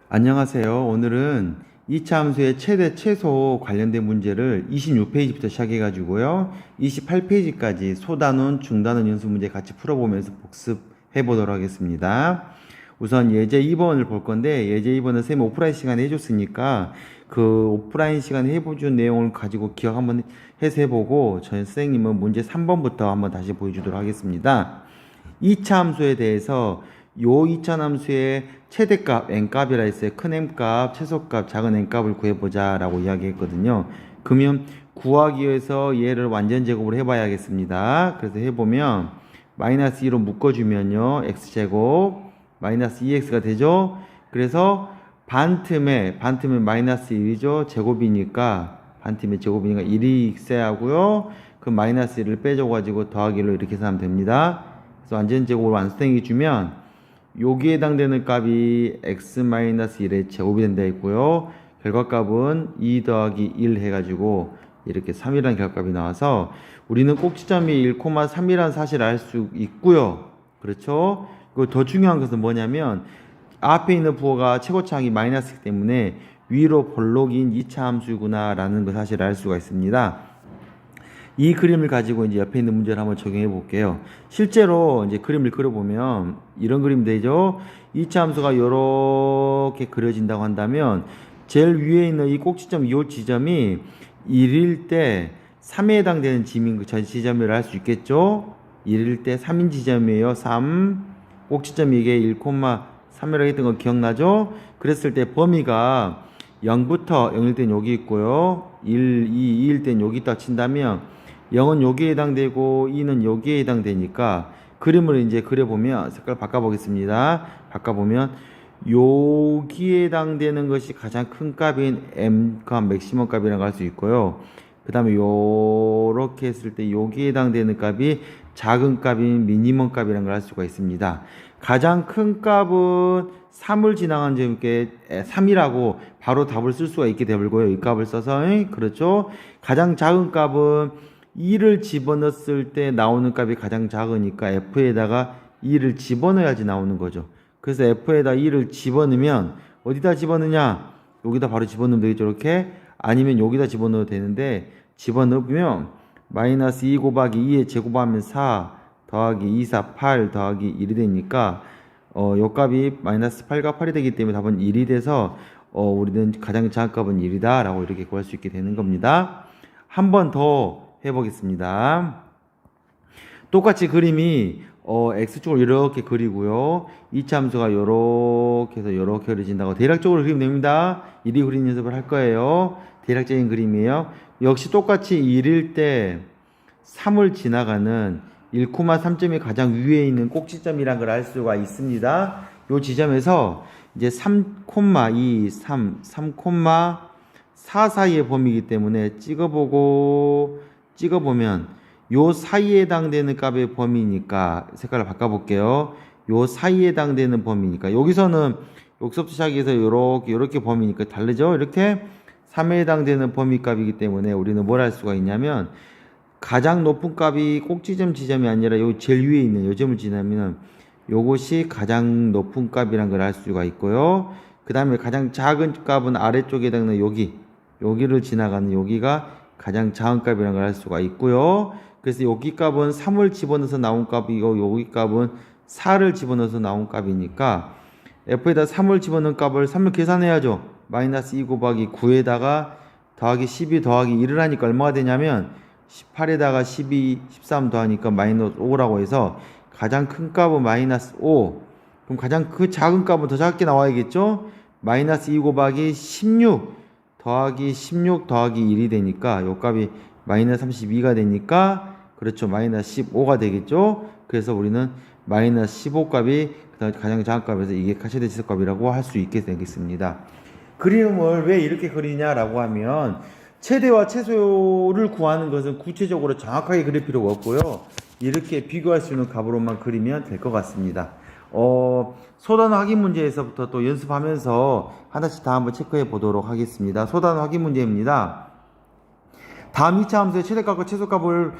안녕하세요. 오늘은 2차 함수의 최대 최소 관련된 문제를 26페이지부터 시작해가지고요. 28페이지까지 소단원, 중단원 연습 문제 같이 풀어보면서 복습해 보도록 하겠습니다. 우선 예제 2번을 볼 건데, 예제 2번은 쌤이 오프라인 시간에 해줬으니까 그 오프라인 시간에 해보준 내용을 가지고 기억 한번 해서 해보고, 저희 선생님은 문제 3번부터 한번 다시 보여주도록 하겠습니다. 2차 함수에 대해서 요 2차 함수의 최대값 n값이라 했어요. 큰 n값, 최소값, 작은 n값을 구해보자 라고 이야기했거든요. 그러면 구하기 위해서 얘를 완전 제곱을 해봐야겠습니다. 그래서 해보면 마이너스 2로 묶어주면요, x제곱 마이너스 2x가 되죠. 그래서 반틈에 마이너스 1이죠. 제곱이니까 반틈의 제곱이니까 1이 있어야 하고요. 그 마이너스 1을 빼줘가지고 더하기 1로 이렇게 해서 하면 됩니다. 그래서 완전 제곱을 완성해 주면 여기에 해당되는 값이 x-1의 제곱이 된다 했고요. 결과값은 2 더하기 1 해가지고 이렇게 3이라는 결과값이 나와서 우리는 꼭지점이 1,3이라는 사실을 알 수 있고요. 그렇죠? 그리고 더 중요한 것은 뭐냐면 앞에 있는 부호가 최고차항이 마이너스이기 때문에 위로 볼록인 2차 함수구나 라는 그 사실을 알 수가 있습니다. 이 그림을 가지고 이제 옆에 있는 문제를 한번 적용해 볼게요. 실제로 이제 그림을 그려보면 이런 그림 되죠. 2차 함수가 이렇게 그려진다고 한다면 제일 위에 있는 이 꼭지점, 이 지점이 1일 때 3에 해당되는 지점이라 할 수 있겠죠. 1일 때 3인 지점이에요. 3. 꼭지점이 이게 1,3이라고 했던 거 기억나죠? 그랬을 때 범위가 0부터 0일 땐 여기 있고요. 1, 2, 2일 땐 여기 있다 친다면 0은 여기에 해당되고 2는 여기에 해당되니까 그림을 이제 그려보면 색깔 바꿔보겠습니다. 바꿔보면 여기에 해당되는 것이 가장 큰 값인 m값 맥시멈 값이라고 할 수 있고요. 그 다음에 요렇게 했을 때 여기에 해당되는 값이 작은 값인 미니멈 값이라는 걸 할 수가 있습니다. 가장 큰 값은 3을 지나간 점께 3이라고 바로 답을 쓸 수가 있게 되고요. 이 값을 써서 그렇죠. 가장 작은 값은 2를 집어넣었을 때 나오는 값이 가장 작으니까 f에다가 2를 집어넣어야지 나오는 거죠. 그래서 f에다 2를 집어넣으면 어디다 집어넣냐? 여기다 바로 집어넣으면 되겠죠. 이렇게. 아니면 여기다 집어넣어도 되는데 집어넣으면 마이너스 2 곱하기 2에 제곱하면 4 더하기 2, 4, 8 더하기 1이 되니까 요 값이 마이너스 8과 8이 되기 때문에 답은 1이 돼서 우리는 가장 작은 값은 1이다 라고 이렇게 구할 수 있게 되는 겁니다. 한 번 더 해보겠습니다. 똑같이 그림이 x축을 이렇게 그리고요. 2차 함수가 이렇게 해서 이렇게 그려진다고 대략적으로 그리면 됩니다. 1이 그리는 연습을 할 거예요. 대략적인 그림이에요. 역시 똑같이 1일 때 3을 지나가는 1,3점이 가장 위에 있는 꼭지점이라는 걸 알 수가 있습니다. 이 지점에서 이제 3,2, 3,4 사이의 범위이기 때문에 찍어보면 요 사이에 해당되는 값의 범위니까 색깔을 바꿔볼게요. 요 사이에 해당되는 범위니까 여기서는 여기서부터 시작해서 요렇게 범위니까 다르죠. 이렇게 3에 해당되는 범위 값이기 때문에 우리는 뭘 할 수가 있냐면 가장 높은 값이 꼭지점 지점이 아니라 요 제일 위에 있는 요 점을 지나면 요것이 가장 높은 값이란 걸 알 수가 있고요. 그 다음에 가장 작은 값은 아래쪽에 해당하는 여기를 지나가는 여기가 가장 작은 값이라는 걸 알 수가 있고요. 그래서 여기 값은 3을 집어넣어서 나온 값이고 여기 값은 4를 집어넣어서 나온 값이니까 f에다 3을 집어넣은 값을 3을 계산해야죠. 마이너스 2 곱하기 9에다가 더하기 12 더하기 1을 하니까 얼마가 되냐면 18에다가 12, 13 더하니까 마이너스 5라고 해서 가장 큰 값은 마이너스 5. 그럼 가장 그 작은 값은 더 작게 나와야겠죠? 마이너스 2 곱하기 16 더하기 16 더하기 1이 되니까 요 값이 마이너스 32가 되니까 그렇죠. 마이너스 15가 되겠죠. 그래서 우리는 마이너스 15 값이 가장 작은 값에서 이게 최대 지수값이라고 할 수 있게 되겠습니다. 그림을 왜 이렇게 그리냐라고 하면 최대와 최소를 구하는 것은 구체적으로 정확하게 그릴 필요가 없고요. 이렇게 비교할 수 있는 값으로만 그리면 될 것 같습니다. 소단어 확인 문제에서부터 또 연습하면서 하나씩 다 한번 체크해 보도록 하겠습니다. 소단어 확인 문제입니다. 다음 2차 함수의 최대값과 최소값을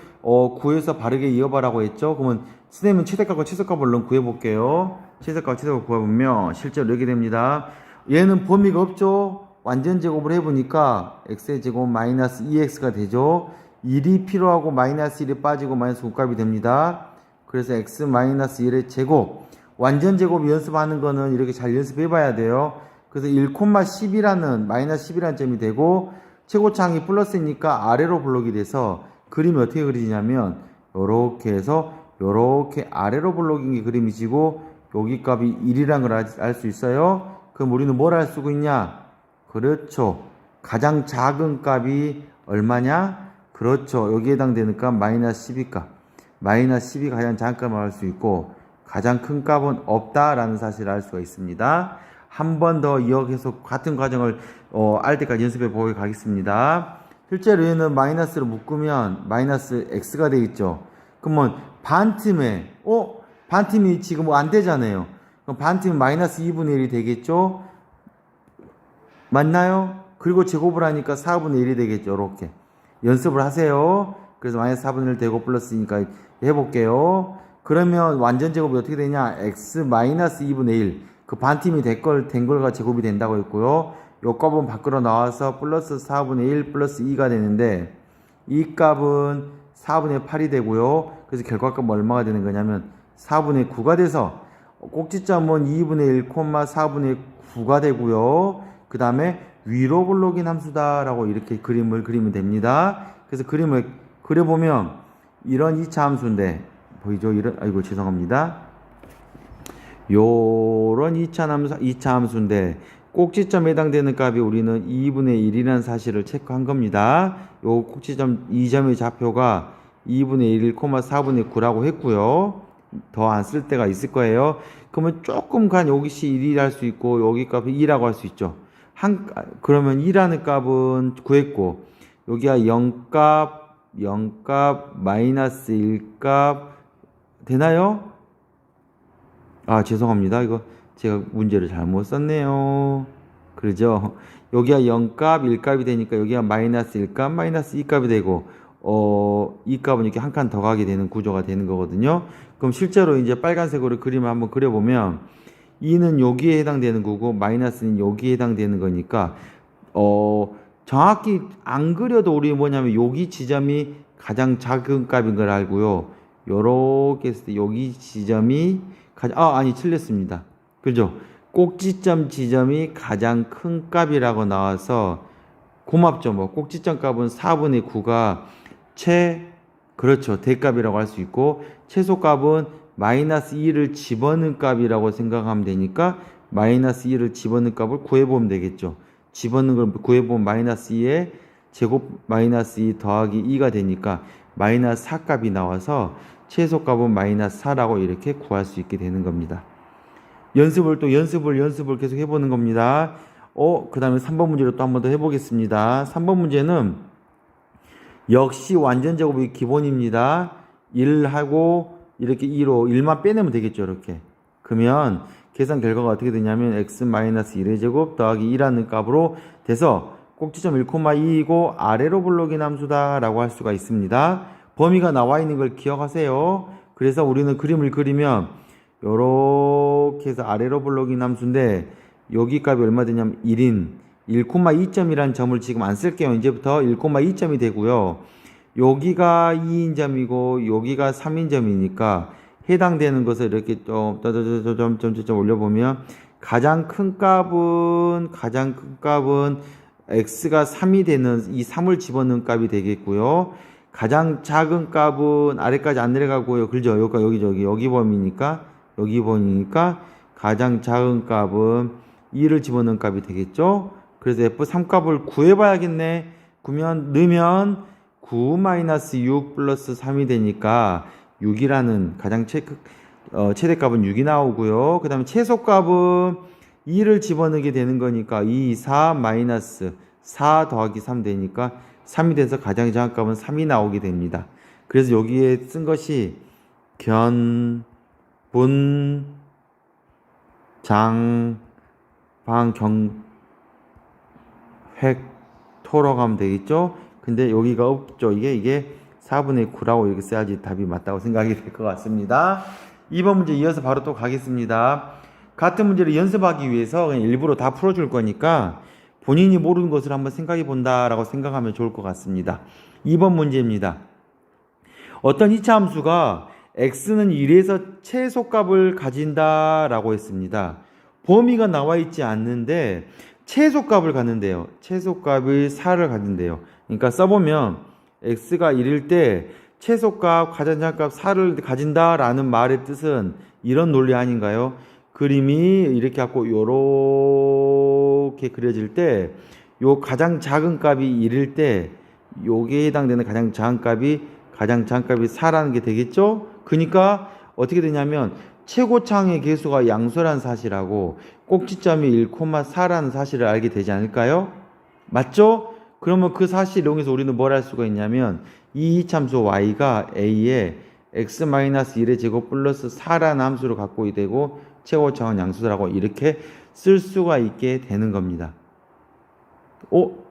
구해서 바르게 이어봐라고 했죠. 그러면 선생님은 최대값과 최소값을 얼른 구해볼게요. 최대값과 최소값을 구해보면 실제로 이렇게 됩니다. 얘는 범위가 없죠. 완전 제곱을 해보니까 x의 제곱 마이너스 2x가 되죠. 1이 필요하고 마이너스 1이 빠지고 마이너스 9값이 됩니다. 그래서 x 마이너스 1의 제곱, 완전 제곱 연습하는 거는 이렇게 잘 연습해 봐야 돼요. 그래서 1,10이라는 마이너스 10이라는 점이 되고 최고차항이 플러스니까 아래로 블록이 돼서 그림이 어떻게 그리냐면 요렇게 해서 요렇게 아래로 블록인 게 그림이지고 여기 값이 1이라는 걸 알 수 있어요. 그럼 우리는 뭘 알 수 있냐? 그렇죠. 가장 작은 값이 얼마냐? 그렇죠. 여기에 해당되는 값 마이너스 12값. 마이너스 12가 가장 작은 값을 알 수 있고 가장 큰 값은 없다라는 사실을 알 수가 있습니다. 한 번 더 이어서 같은 과정을 알 때까지 연습해 보도록 하겠습니다. 실제로 얘는 마이너스로 묶으면 마이너스 x가 되겠죠. 그러면 반틈에 반틈이 지금 안 되잖아요. 그럼 반틈은 마이너스 2분의 1이 되겠죠. 맞나요? 그리고 제곱을 하니까 4분의 1이 되겠죠. 이렇게 연습을 하세요. 그래서 마이너스 4분의 1 되고 플러스니까 해볼게요. 그러면 완전 제곱이 어떻게 되냐? x 마이너스 2분의 1 그 반틈이 된 걸과 제곱이 된다고 했고요. 요 값은 밖으로 나와서 플러스 4분의 1 플러스 2가 되는데 이 값은 4분의 8이 되고요. 그래서 결과값은 얼마가 되는 거냐면 4분의 9가 돼서 꼭지점은 2분의 1, 4분의 9가 되고요. 그 다음에 위로 블록인 함수다라고 이렇게 그림을 그리면 됩니다. 그래서 그림을 그려보면 이런 2차 함수인데 보이죠? 아이고 죄송합니다. 요런 2차 함수인데 꼭지점에 해당되는 값이 우리는 2분의 1이라는 사실을 체크한 겁니다. 요 꼭지점 2점의 좌표가 2분의 1, 4분의 9라고 했고요. 더 안 쓸 때가 있을 거예요. 그러면 조금 간 여기시 1이라 할 수 있고 여기 값이 2라고 할 수 있죠. 그러면 2라는 값은 구했고 여기가 0값, 마이너스 1값 되나요? 아 죄송합니다. 이거 제가 문제를 잘못 썼네요. 그러죠? 여기가 0값, 1값이 되니까 여기가 마이너스 1값, 마이너스 2값이 되고 이 값은 이렇게 한 칸 더 가게 되는 구조가 되는 거거든요. 그럼 실제로 이제 빨간색으로 그림을 한번 그려보면 2는 여기에 해당되는 거고 마이너스는 여기에 해당되는 거니까 정확히 안 그려도 우리 뭐냐면 여기 지점이 가장 작은 값인 걸 알고요. 요렇게 했을 때 여기 지점이 아니 틀렸습니다. 그죠? 꼭지점 지점이 가장 큰 값이라고 나와서 고맙죠. 뭐 꼭지점 값은 4분의 9가 그렇죠. 대값이라고 할 수 있고 최소값은 마이너스 2를 집어넣은 값이라고 생각하면 되니까 마이너스 2를 집어넣은 값을 구해보면 되겠죠. 집어넣은 걸 구해보면 마이너스 2에 제곱 마이너스 2 더하기 2가 되니까 마이너스 4값이 나와서 최소값은 마이너스 4라고 이렇게 구할 수 있게 되는 겁니다. 연습을 계속 해보는 겁니다. 그 다음에 3번 문제로 또 한 번 더 해보겠습니다. 3번 문제는 역시 완전 제곱이 기본입니다. 1하고 이렇게 2로 1만 빼내면 되겠죠. 이렇게. 그러면 계산 결과가 어떻게 되냐면 x-1의 제곱 더하기 2라는 값으로 돼서 꼭지점 1,2이고 아래로 블록인 함수다 라고 할 수가 있습니다. 범위가 나와 있는 걸 기억하세요. 그래서 우리는 그림을 그리면 요렇게 해서 아래로 블록인 함수인데 여기 값이 얼마 되냐면 1인 1,2점이라는 점을 지금 안 쓸게요. 이제부터 1,2점이 되고요. 여기가 2인 점이고 여기가 3인 점이니까 해당되는 것을 이렇게 좀 올려보면 가장 큰 값은 x가 3이 되는 이 3을 집어넣은 값이 되겠고요. 가장 작은 값은 아래까지 안 내려가고요. 그죠? 여기 범위니까 가장 작은 값은 2를 집어넣은 값이 되겠죠? 그래서 F3 값을 구해봐야겠네. 넣으면 9-6 플러스 3이 되니까 6이라는 가장 최대값은 6이 나오고요. 그 다음에 최소값은 2를 집어넣게 되는 거니까 2, 4, 마이너스 4 더하기 3 되니까 3이 돼서 가장 작은 값은 3이 나오게 됩니다. 그래서 여기에 쓴 것이 견, 분, 장, 방, 경, 획, 토로 가면 되겠죠? 근데 여기가 없죠. 이게 4분의 9라고 이렇게 써야지 답이 맞다고 생각이 될 것 같습니다. 2번 문제 이어서 바로 또 가겠습니다. 같은 문제를 연습하기 위해서 그냥 일부러 다 풀어줄 거니까 본인이 모르는 것을 한번 생각해 본다라고 생각하면 좋을 것 같습니다. 2번 문제입니다. 어떤 이차 함수가 x는 1에서 최소값을 가진다라고 했습니다. 범위가 나와 있지 않는데 최소값을 갖는데요. 최소값이 4를 가진대요. 그러니까 써보면 x가 1일 때 최소값, 가장자값 4를 가진다라는 말의 뜻은 이런 논리 아닌가요? 그림이 이렇게 갖고 요렇게 그려질 때 요 가장 작은 값이 1일 때 요게 해당되는 가장 작은 값이 4라는 게 되겠죠? 그러니까 어떻게 되냐면 최고창의 개수가 양수라는 사실하고 꼭지점이 1,4라는 사실을 알게 되지 않을까요? 맞죠? 그러면 그 사실을 이용해서 우리는 뭘 할 수가 있냐면 이 이참수 y가 a에 x-1의 제곱 플러스 4라는 함수를 갖고 되고 최고창은 양수라고 이렇게 쓸 수가 있게 되는 겁니다.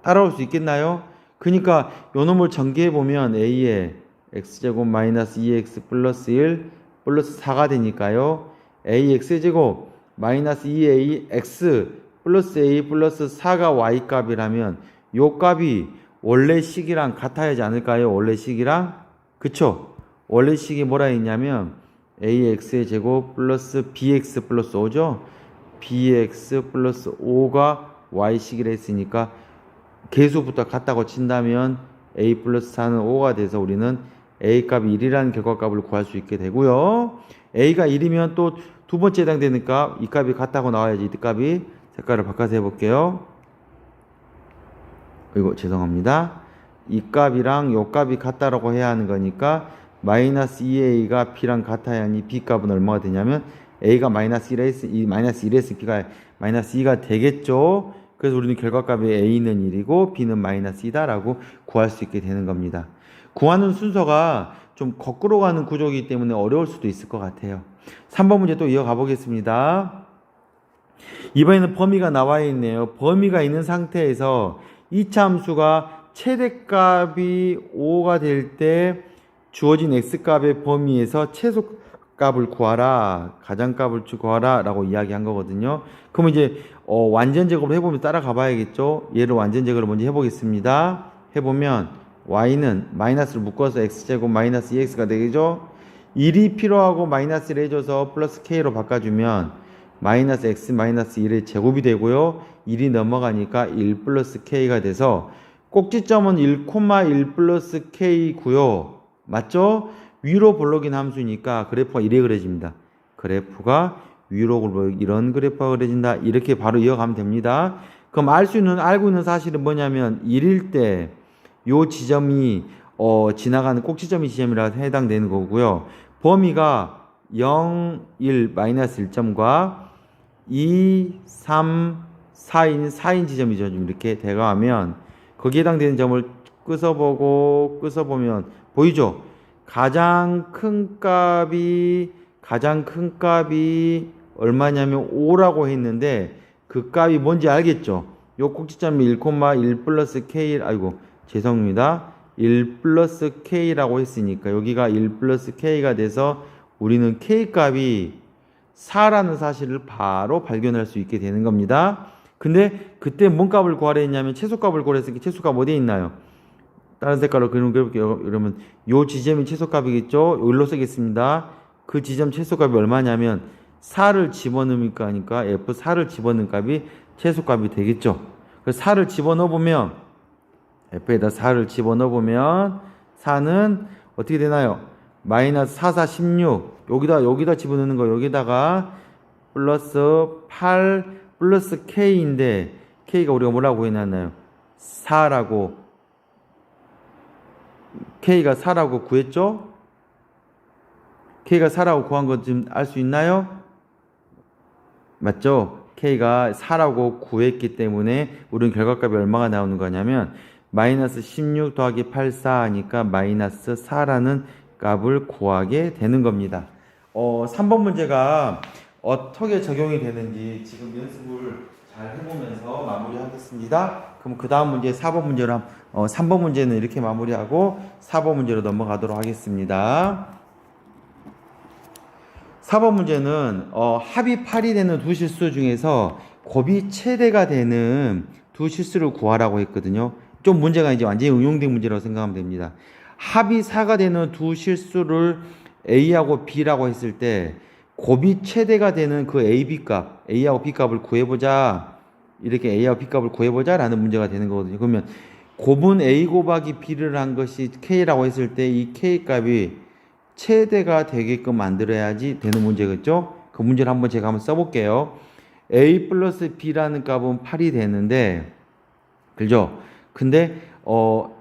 따라올 수 있겠나요? 그러니까 요 놈을 전개해 보면 a에 x제곱 마이너스 2x 플러스 1 플러스 4가 되니까요. ax제곱 마이너스 2ax 플러스 a 플러스 4가 y 값이라면 요 값이 원래 식이랑 같아야지 않을까요? 원래 식이랑? 그쵸? 원래 식이 뭐라 했냐면 ax의 제곱 플러스 bx 플러스 5죠? bx 플러스 5가 y식이라 했으니까 개수부터 같다고 친다면 a 플러스 4는 5가 돼서 우리는 a 값이 1이라는 결과값을 구할 수 있게 되고요. a가 1이면 또 두 번째 해당되니까 이 값이 같다고 나와야지. 이 값이 색깔을 바꿔서 해볼게요. 이거 죄송합니다. 이 값이랑 요 값이 같다라고 해야 하는 거니까 마이너스 2a가 b랑 같아야하니 b 값은 얼마가 되냐면 a가 마이너스 1에서 b가 마이너스 2가 되겠죠. 그래서 우리는 결과값이 a는 1이고 b는 마이너스 2다라고 구할 수 있게 되는 겁니다. 구하는 순서가 좀 거꾸로 가는 구조이기 때문에 어려울 수도 있을 것 같아요. 3번 문제 또 이어가 보겠습니다. 이번에는 범위가 나와 있네요. 범위가 있는 상태에서 이차 함수가 최대값이 5가 될 때 주어진 x값의 범위에서 최소값을 구하라, 가장값을 구하라 라고 이야기한 거거든요. 그럼 이제 완전 제곱을 해보면 따라가 봐야겠죠. 얘를 완전 제곱을 먼저 해보겠습니다. 해보면 y는 마이너스를 묶어서 x제곱 마이너스 2x가 되겠죠. 1이 필요하고 마이너스를 해줘서 플러스 k로 바꿔주면 마이너스 x 마이너스 1의 제곱이 되고요. 1이 넘어가니까 1 플러스 k가 돼서 꼭지점은 1,1 플러스 k고요. 맞죠? 위로 볼록인 함수니까 그래프가 이래 그려집니다. 그래프가 위로 볼록 이런 그래프가 그려진다. 이렇게 바로 이어가면 됩니다. 그럼 알고 있는 사실은 뭐냐면 1일 때 요 지점이 지나가는 꼭지점이 지점이라 해당되는 거고요. 범위가 0, 1, 마이너스 1점과 2, 3, 4인 지점이죠. 좀 이렇게 대가하면 거기에 해당되는 점을 끄서보면 보이죠? 가장 큰 값이 얼마냐면 5라고 했는데 그 값이 뭔지 알겠죠? 요 꼭지점이 1,1 플러스 k, 죄송합니다. 1 플러스 k라고 했으니까 여기가 1 플러스 k가 돼서 우리는 k 값이 4라는 사실을 바로 발견할 수 있게 되는 겁니다. 근데 그때 뭔 값을 구하려 했냐면 최소값을 구하랬으니까 최소값 어디에 있나요? 다른 색깔로 그려볼게요. 그러면 요 지점이 최소값이겠죠? 여기로 쓰겠습니다. 그 지점 최소값이 얼마냐면 4를 집어넣으니까 하니까 F4를 집어넣은 값이 최소값이 되겠죠. 그래서 4를 집어넣어보면 F에다 4를 집어넣어보면 4는 어떻게 되나요? 마이너스 4, 4, 16 여기다 집어넣는 거 여기다가 플러스 8 플러스 K인데 K가 우리가 뭐라고 해놨나요? 4라고 K가 4라고 구했죠? K가 4라고 구한 것 좀 알 수 있나요? 맞죠? K가 4라고 구했기 때문에 우리는 결과값이 얼마가 나오는 거냐면 마이너스 16 더하기 8, 4 하니까 마이너스 4라는 값을 구하게 되는 겁니다. 3번 문제가 어떻게 적용이 되는지 지금 연습을 잘 해보면서 마무리하겠습니다. 그럼 그 다음 문제 4번 문제로 3번 문제는 이렇게 마무리하고 4번 문제로 넘어가도록 하겠습니다. 4번 문제는 합이 8이 되는 두 실수 중에서 곱이 최대가 되는 두 실수를 구하라고 했거든요. 좀 문제가 이제 완전히 응용된 문제라고 생각하면 됩니다. 합이 4가 되는 두 실수를 A하고 B라고 했을 때 곱이 최대가 되는 그 A, B 값, A하고 B 값을 구해보자. 이렇게 A하고 B 값을 구해보자 라는 문제가 되는 거거든요. 그러면 곱은 A 곱하기 B를 한 것이 K라고 했을 때 이 K 값이 최대가 되게끔 만들어야지 되는 문제겠죠? 그 문제를 한번 제가 한번 써볼게요. A 플러스 B라는 값은 8이 되는데, 그죠? 근데,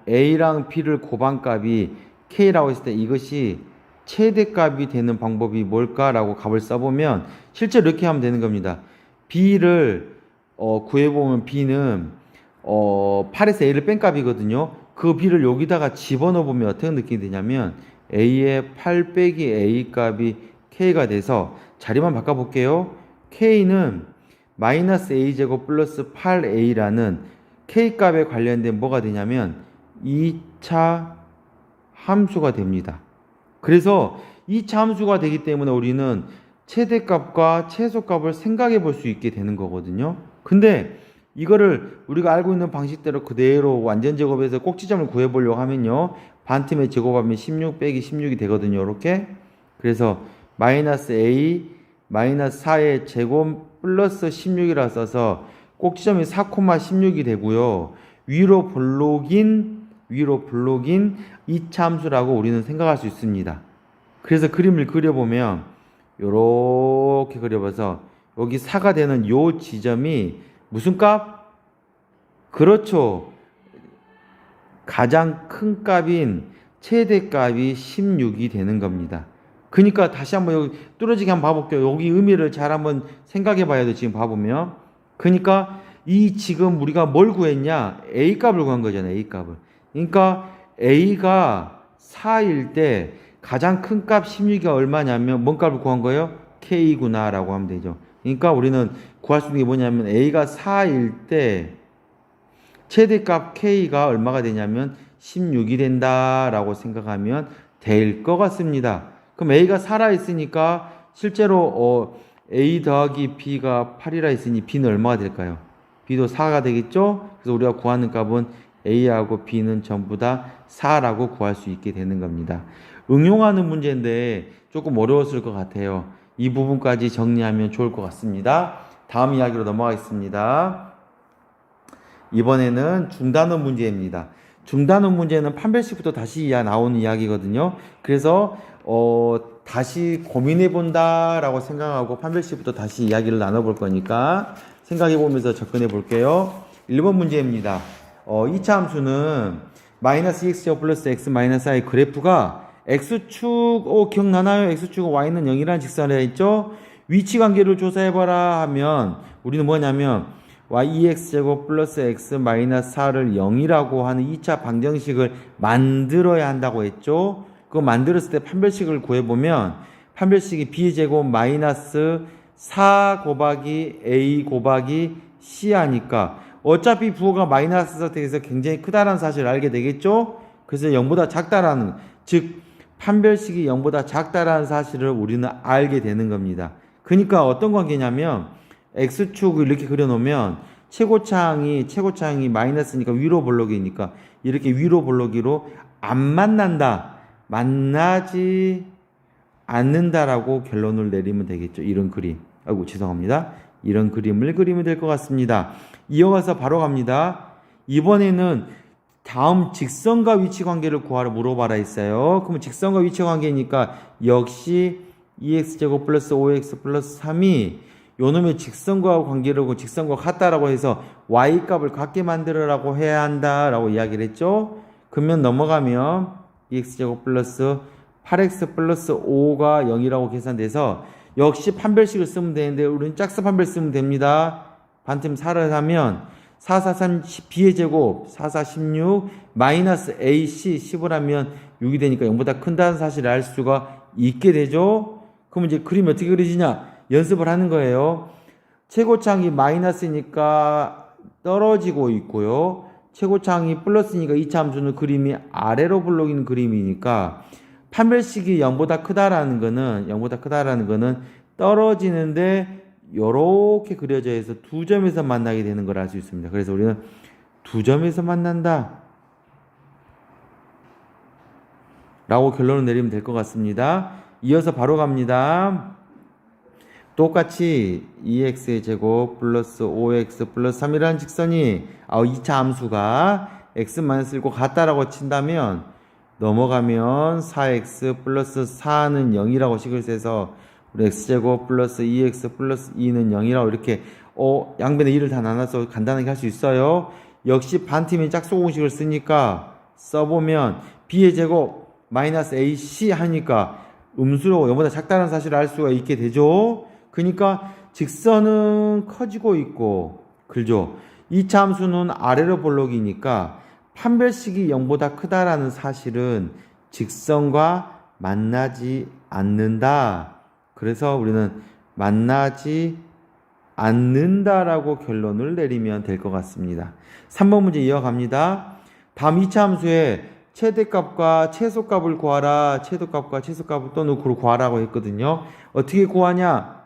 A랑 B를 곱한 값이 K라고 했을 때 이것이 최대값이 되는 방법이 뭘까라고 값을 써보면, 실제로 이렇게 하면 되는 겁니다. B를, 구해보면 B는, 8에서 A를 뺀 값이거든요. 그 B를 여기다가 집어넣어 보면 어떻게 느낌이 되냐면, A의 8 빼기 A 값이 K가 돼서 자리만 바꿔볼게요. K는 마이너스 A제곱 플러스 8A라는 K 값에 관련된 뭐가 되냐면 2차 함수가 됩니다. 그래서 2차 함수가 되기 때문에 우리는 최대값과 최소값을 생각해 볼 수 있게 되는 거거든요. 근데 이거를 우리가 알고 있는 방식대로 그대로 완전 제곱해서 꼭지점을 구해보려고 하면요. 반틈에 제곱하면 16 빼기 16이 되거든요. 이렇게. 그래서 마이너스 A 마이너스 4의 제곱 플러스 16이라 써서 꼭지점이 4,16이 되고요. 위로 볼록인 2차 함수라고 우리는 생각할 수 있습니다. 그래서 그림을 그려보면 요렇게 그려봐서 여기 4가 되는 요 지점이 무슨 값? 그렇죠. 가장 큰 값인 최대값이 16이 되는 겁니다. 그러니까 다시 한번 여기 뚫어지게 한번 봐볼게요. 여기 의미를 잘 한번 생각해 봐야 돼. 지금 봐보면. 그러니까 이 지금 우리가 뭘 구했냐? A 값을 구한 거잖아요. A 값을. 그러니까 A가 4일 때 가장 큰 값 16이 얼마냐면 뭔 값을 구한 거예요? K구나 라고 하면 되죠. 그러니까 우리는 구할 수 있는 게 뭐냐면 A가 4일 때 최대값 K가 얼마가 되냐면 16이 된다라고 생각하면 될 것 같습니다. 그럼 A가 살아있으니까 실제로 A 더하기 B가 8이라 했으니 B는 얼마가 될까요? B도 4가 되겠죠? 그래서 우리가 구하는 값은 A하고 B는 전부 다 4라고 구할 수 있게 되는 겁니다. 응용하는 문제인데 조금 어려웠을 것 같아요. 이 부분까지 정리하면 좋을 것 같습니다. 다음 이야기로 넘어가겠습니다. 이번에는 중단원 문제입니다. 중단원 문제는 판별식부터 다시 나오는 이야기거든요. 그래서 다시 고민해 본다라고 생각하고 판별식부터 다시 이야기를 나눠볼 거니까 생각해 보면서 접근해 볼게요. 1번 문제입니다. 2차 함수는 마이너스 x제곱 플러스 x 마이너스 i 그래프가 x축 기억나나요? x축은 y는 0이라는 직선에 있죠. 위치 관계를 조사해봐라 하면 우리는 뭐냐면 y2x제곱 플러스 x 마이너스 4를 0이라고 하는 2차 방정식을 만들어야 한다고 했죠. 그거 만들었을 때 판별식을 구해보면 판별식이 b제곱 마이너스 4 곱하기 a 곱하기 c 하니까 어차피 부호가 마이너스 상태에서 굉장히 크다는 사실을 알게 되겠죠. 그래서 0보다 작다라는, 즉 판별식이 0보다 작다라는 사실을 우리는 알게 되는 겁니다. 그러니까 어떤 관계냐면 x축을 이렇게 그려놓으면 최고창이 마이너스니까 위로 볼록이니까 이렇게 위로 볼록이로 안 만난다, 만나지 않는다라고 결론을 내리면 되겠죠. 이런 그림. 아이고 죄송합니다. 이런 그림을 그리면 될 것 같습니다. 이어가서 바로 갑니다. 이번에는 다음 직선과 위치 관계를 구하라 물어봐라 했어요. 그러면 직선과 위치 관계니까 역시 2x제곱 플러스 5x 플러스 3이 요놈의 직선과 관계라고 직선과 같다라고 해서 y값을 같게 만들어라고 해야 한다라고 이야기를 했죠. 그러면 넘어가면 2x제곱 플러스 8x 플러스 5가 0이라고 계산돼서 역시 판별식을 쓰면 되는데 우리는 짝수 판별 쓰면 됩니다. 반틈 4를 하면 4, 4, 3, b의 제곱 4, 4, 16 마이너스 ac 10을 하면 6이 되니까 0보다 큰다는 사실을 알 수가 있게 되죠. 그럼 이제 그림이 어떻게 그려지냐? 연습을 하는 거예요. 최고창이 마이너스니까 떨어지고 있고요. 최고창이 플러스니까 2차 함수는 그림이 아래로 볼록인 그림이니까 판별식이 0보다 크다라는 거는 떨어지는데 요렇게 그려져 있어 두 점에서 만나게 되는 걸 알 수 있습니다. 그래서 우리는 두 점에서 만난다 라고 결론을 내리면 될 것 같습니다. 이어서 바로 갑니다. 똑같이 2x의 제곱 플러스 5x 플러스 3이라는 직선이 2차 함수가 x-1과 같다라고 친다면 넘어가면 4x 플러스 4는 0이라고 식을 세서 우리 x제곱 플러스 2x 플러스 2는 0이라고 이렇게 양변의 2를 다 나눠서 간단하게 할 수 있어요. 역시 반팀의 짝수 공식을 쓰니까 써보면 b의 제곱 마이너스 ac 하니까 음수로 0보다 작다는 사실을 알 수가 있게 되죠. 그러니까 직선은 커지고 있고 그죠. 2차 함수는 아래로 볼록이니까 판별식이 0보다 크다라는 사실은 직선과 만나지 않는다. 그래서 우리는 만나지 않는다라고 결론을 내리면 될 것 같습니다. 3번 문제 이어갑니다. 다음 2차 함수의 최대값과 최소값을 구하라. 최소값과 최소값을 또 넣고 구하라고 했거든요. 어떻게 구하냐?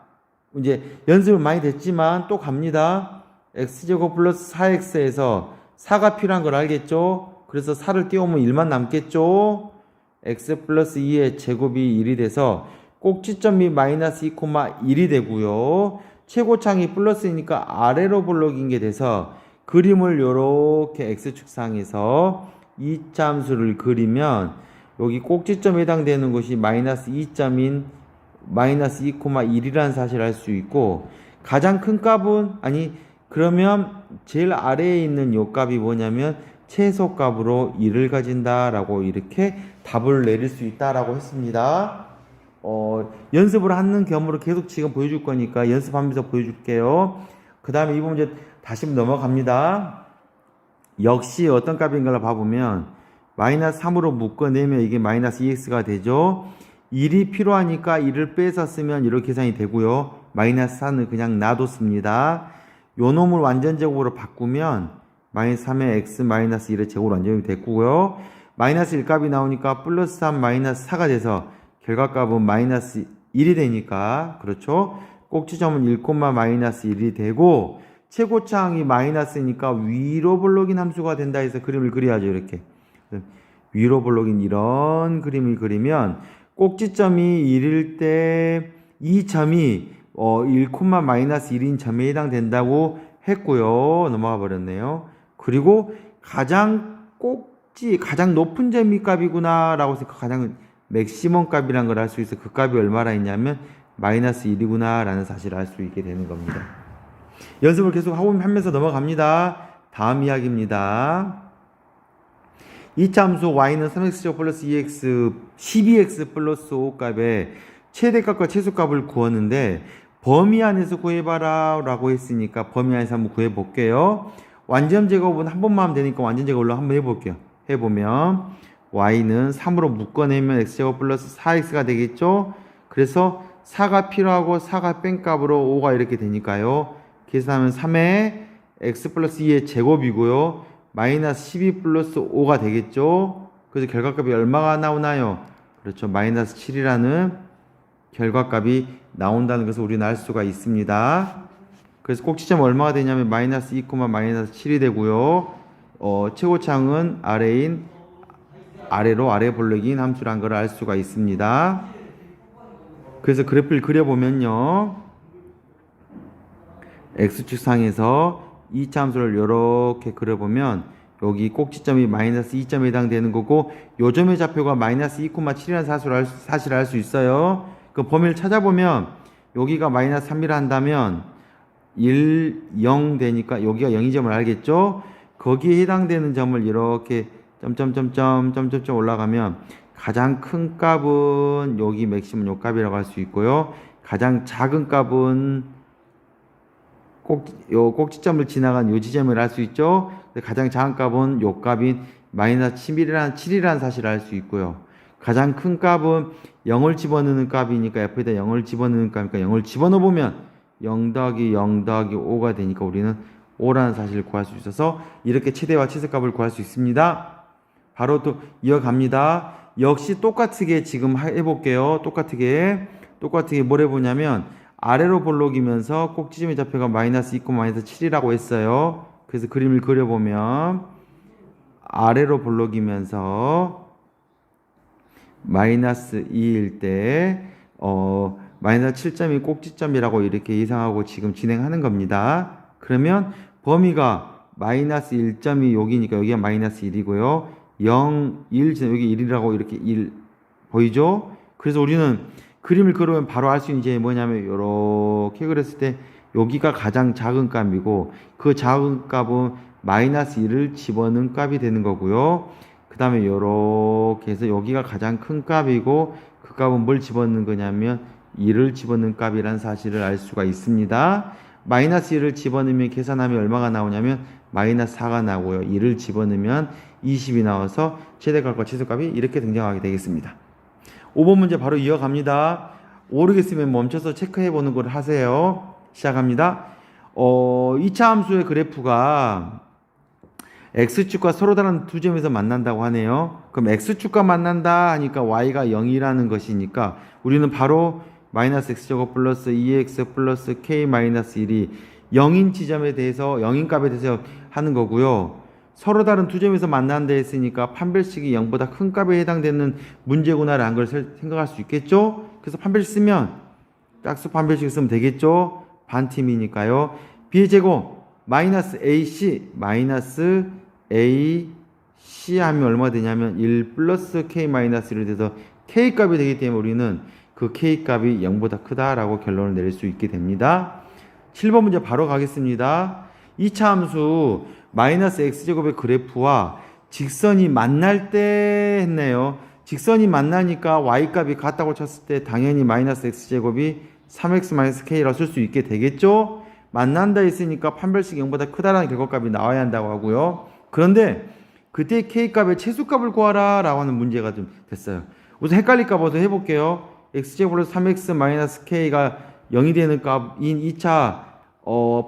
이제 연습을 많이 됐지만 또 갑니다. x제곱 플러스 4x에서 4가 필요한 걸 알겠죠? 그래서 4를 띄우면 1만 남겠죠? x 플러스 2의 제곱이 1이 돼서 꼭지점이 마이너스 2,1이 되고요. 최고창이 플러스이니까 아래로 볼록인 게 돼서 그림을 요렇게 x축상에서 2차 함수를 그리면 여기 꼭지점에 해당되는 것이 마이너스 2점인 마이너스 2,1이라는 사실을 알 수 있고 가장 큰 값은 그러면 제일 아래에 있는 요 값이 뭐냐면 최소값으로 1을 가진다라고 이렇게 답을 내릴 수 있다라고 했습니다. 연습을 하는 겸으로 계속 지금 보여줄 거니까 연습하면서 보여줄게요. 그 다음에 이번 문제 다시 넘어갑니다. 역시 어떤 값인가를 봐보면 마이너스 3으로 묶어내면 이게 마이너스 2x가 되죠. 1이 필요하니까 1을 빼서 쓰면 이렇게 계산이 되고요. 마이너스 4는 그냥 놔뒀습니다. 요 놈을 완전제곱으로 바꾸면 마이너스 3의 x 마이너스 1의 제곱으로 완전히 됐고요. 마이너스 1 값이 나오니까 플러스 3 마이너스 4가 돼서 결과값은 마이너스 1이 되니까 그렇죠. 꼭지점은 1, 마이너스 1이 되고 최고창이 마이너스니까 위로 볼록인 함수가 된다 해서 그림을 그려야죠. 이렇게 위로 볼록인 이런 그림을 그리면 꼭지점이 1일 때 이 점이 1, 마이너스 1인 점에 해당된다고 했고요. 넘어가 버렸네요. 그리고 가장 높은 점이 값이구나 라고 해서 가장 맥시멈 값이란 걸 알 수 있어. 그 값이 얼마나 있냐면 마이너스 1이구나 라는 사실을 알 수 있게 되는 겁니다. 연습을 계속 하면서 넘어갑니다. 다음 이야기입니다. 2차 함수 y는 3x 플러스 2x 12x 플러스 5 값의 최대값과 최소값을 구하는데 범위 안에서 구해봐라 라고 했으니까 범위 안에서 한번 구해볼게요. 완전 제곱은 한 번만 하면 되니까 완전 제곱으로 한번 해볼게요. 해보면 y는 3으로 묶어내면 x제곱 플러스 4x가 되겠죠. 그래서 4가 필요하고 4가 뺀 값으로 5가 이렇게 되니까요. 계산하면 3의 x 플러스 2의 제곱이고요. 마이너스 12 플러스 5가 되겠죠. 그래서 결과값이 얼마가 나오나요? 그렇죠. 마이너스 7이라는 결과값이 나온다는 것을 우리는 알 수가 있습니다. 그래서 꼭지점 얼마가 되냐면 마이너스 2, 마이너스 7이 되고요. 최고창은 아래 볼록인 함수란 걸 알 수가 있습니다. 그래서 그래프를 그려보면요. x축상에서 2차 함수를 이렇게 그려보면 여기 꼭지점이 마이너스 2점에 해당되는 거고 요 점의 좌표가 마이너스 2,7이라는 사실을 알 수 있어요. 그 범위를 찾아보면 여기가 마이너스 3이라 한다면 1, 0 되니까 여기가 0이 점을 알겠죠? 거기에 해당되는 점을 이렇게 점점점점 올라가면 가장 큰 값은 여기 맥시멈 요 값이라고 할 수 있고요. 가장 작은 값은 요 꼭지점을 지나간 요 지점을 알 수 있죠. 가장 작은 값은 요 값인 마이너스 7이라는 사실을 알 수 있고요. 가장 큰 값은 0을 집어넣는 값이니까 옆에다 0을 집어넣는 값이니까 0을 집어넣으면 0 더하기 0 더하기 5가 되니까 우리는 5라는 사실을 구할 수 있어서 이렇게 최대와 최소값을 구할 수 있습니다. 바로 또 이어갑니다. 역시 똑같게 지금 해볼게요. 똑같게 뭘 해보냐면 아래로 볼록이면서 꼭지점의 좌표가 마이너스 2, 마이너스 7이라고 했어요. 그래서 그림을 그려보면 아래로 볼록이면서 마이너스 2일 때 마이너스 7점이 꼭지점이라고 이렇게 예상하고 지금 진행하는 겁니다. 그러면 범위가 마이너스 1점이 여기니까 여기가 마이너스 1이고요. 0, 1, 여기 1이라고 이렇게 1 보이죠? 그래서 우리는 그림을 그리면 바로 알 수 있는 게 뭐냐면 이렇게 그렸을 때 여기가 가장 작은 값이고 그 작은 값은 마이너스 1을 집어넣은 값이 되는 거고요. 그 다음에 이렇게 해서 여기가 가장 큰 값이고 그 값은 뭘 집어넣는 거냐면 1을 집어넣은 값이라는 사실을 알 수가 있습니다. 마이너스 1을 집어넣으면 계산하면 얼마가 나오냐면 마이너스 4가 나오고요. 1을 집어넣으면 20이 나와서 최대값과 최소값이 이렇게 등장하게 되겠습니다. 5번 문제 바로 이어갑니다. 모르겠으면 멈춰서 체크해 보는 걸 하세요. 시작합니다. 2차 함수의 그래프가 x축과 서로 다른 두 점에서 만난다고 하네요. 그럼 x축과 만난다 하니까 y가 0이라는 것이니까 우리는 바로 마이너스 x제곱 플러스 2x 플러스 k 마이너스 1이 0인 지점에 대해서 0인 값에 대해서 하는 거고요. 서로 다른 두 점에서 만난다 했으니까 판별식이 0보다 큰 값에 해당되는 문제구나라는 걸 생각할 수 있겠죠? 그래서 판별식 쓰면 짝수 판별식 쓰면 되겠죠? 반팀이니까요. b의 제곱 마이너스 ac 하면 얼마 되냐면 1 플러스 k 마이너스 1이 돼서 k 값이 되기 때문에 우리는 그 k 값이 0보다 크다라고 결론을 내릴 수 있게 됩니다. 7번 문제 바로 가겠습니다. 2차 함수 마이너스 x제곱의 그래프와 직선이 만날 때 했네요. 직선이 만나니까 y값이 같다고 쳤을 때 당연히 마이너스 x제곱이 3x 마이너스 k라고 쓸 수 있게 되겠죠? 만난다 했으니까 판별식 0보다 크다라는 결과값이 나와야 한다고 하고요. 그런데 그때 k값의 최소값을 구하라 라고 하는 문제가 좀 됐어요. 우선 헷갈릴까 봐서 해볼게요. x제곱 플러스 3x 마이너스 k가 0이 되는 값인 2차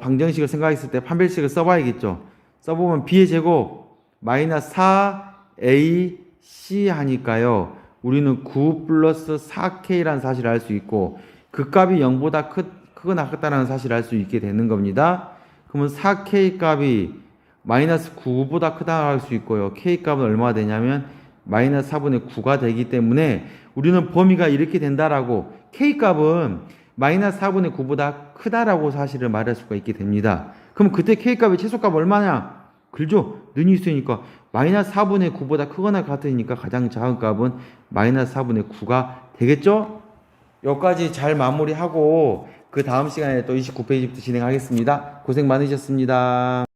방정식을 생각했을 때 판별식을 써봐야겠죠. 써보면 b의 제곱 마이너스 4ac 하니까요. 우리는 9 플러스 4k라는 사실을 알 수 있고 그 값이 0보다 크거나 같다는 사실을 알 수 있게 되는 겁니다. 그러면 4k 값이 마이너스 9보다 크다고 할 수 있고요. k 값은 얼마가 되냐면 마이너스 4분의 9가 되기 때문에 우리는 범위가 이렇게 된다라고 k 값은 마이너스 4분의 9보다 크다라고 사실을 말할 수가 있게 됩니다. 그럼 그때 K값의 최소값 얼마냐? 그죠? 는이 있으니까 마이너스 4분의 9보다 크거나 같으니까 가장 작은 값은 마이너스 4분의 9가 되겠죠? 여기까지 잘 마무리하고 그 다음 시간에 또 29페이지부터 진행하겠습니다. 고생 많으셨습니다.